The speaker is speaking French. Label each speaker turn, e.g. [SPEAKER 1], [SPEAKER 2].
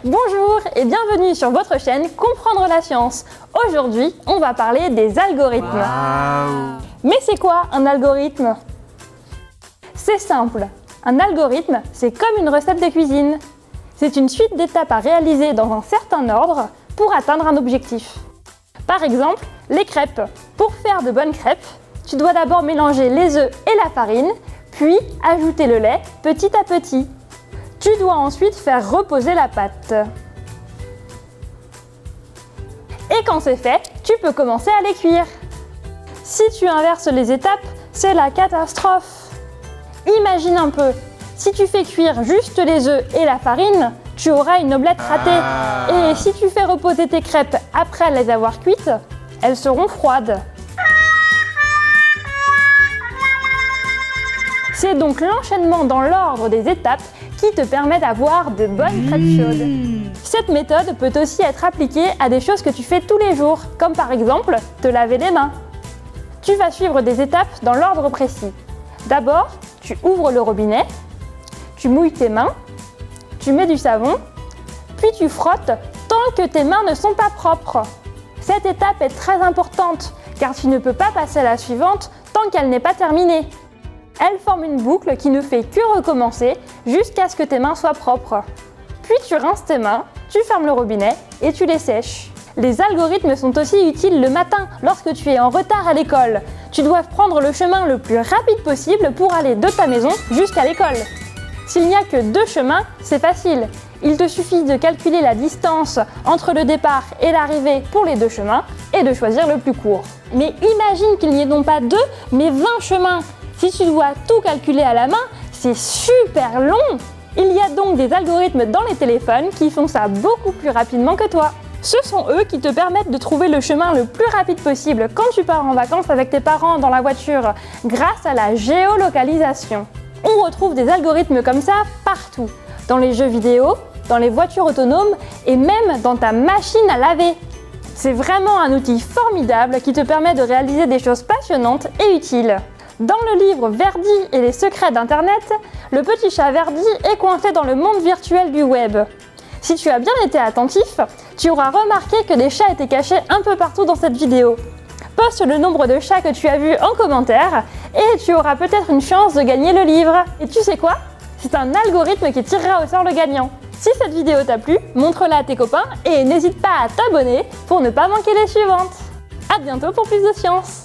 [SPEAKER 1] Bonjour et bienvenue sur votre chaîne Comprendre la science. Aujourd'hui, on va parler des algorithmes.
[SPEAKER 2] Wow.
[SPEAKER 1] Mais c'est quoi un algorithme? C'est simple. Un algorithme, c'est comme une recette de cuisine. C'est une suite d'étapes à réaliser dans un certain ordre pour atteindre un objectif. Par exemple, les crêpes. Pour faire de bonnes crêpes, tu dois d'abord mélanger les œufs et la farine, puis ajouter le lait petit à petit. Tu dois ensuite faire reposer la pâte. Et quand c'est fait, tu peux commencer à les cuire. Si tu inverses les étapes, c'est la catastrophe. Imagine un peu, si tu fais cuire juste les œufs et la farine, tu auras une omelette ratée. Et si tu fais reposer tes crêpes après les avoir cuites, elles seront froides. C'est donc l'enchaînement dans l'ordre des étapes qui te permet d'avoir de bonnes crêpes chaudes. Cette méthode peut aussi être appliquée à des choses que tu fais tous les jours, comme par exemple te laver les mains. Tu vas suivre des étapes dans l'ordre précis. D'abord, tu ouvres le robinet, tu mouilles tes mains, tu mets du savon, puis tu frottes tant que tes mains ne sont pas propres. Cette étape est très importante car tu ne peux pas passer à la suivante tant qu'elle n'est pas terminée. Elle forme une boucle qui ne fait que recommencer jusqu'à ce que tes mains soient propres. Puis tu rinces tes mains, tu fermes le robinet et tu les sèches. Les algorithmes sont aussi utiles le matin lorsque tu es en retard à l'école. Tu dois prendre le chemin le plus rapide possible pour aller de ta maison jusqu'à l'école. S'il n'y a que 2 chemins, c'est facile. Il te suffit de calculer la distance entre le départ et l'arrivée pour les 2 chemins et de choisir le plus court. Mais imagine qu'il n'y ait non pas 2, mais 20 chemins. Si tu dois tout calculer à la main, c'est super long. Il y a donc des algorithmes dans les téléphones qui font ça beaucoup plus rapidement que toi. Ce sont eux qui te permettent de trouver le chemin le plus rapide possible quand tu pars en vacances avec tes parents dans la voiture, grâce à la géolocalisation. On retrouve des algorithmes comme ça partout, dans les jeux vidéo, dans les voitures autonomes et même dans ta machine à laver. C'est vraiment un outil formidable qui te permet de réaliser des choses passionnantes et utiles. Dans le livre Verdi et les secrets d'Internet, le petit chat Verdi est coincé dans le monde virtuel du web. Si tu as bien été attentif, tu auras remarqué que des chats étaient cachés un peu partout dans cette vidéo. Poste le nombre de chats que tu as vus en commentaire et tu auras peut-être une chance de gagner le livre. Et tu sais quoi? C'est un algorithme qui tirera au sort le gagnant. Si cette vidéo t'a plu, montre-la à tes copains et n'hésite pas à t'abonner pour ne pas manquer les suivantes. À bientôt pour plus de science.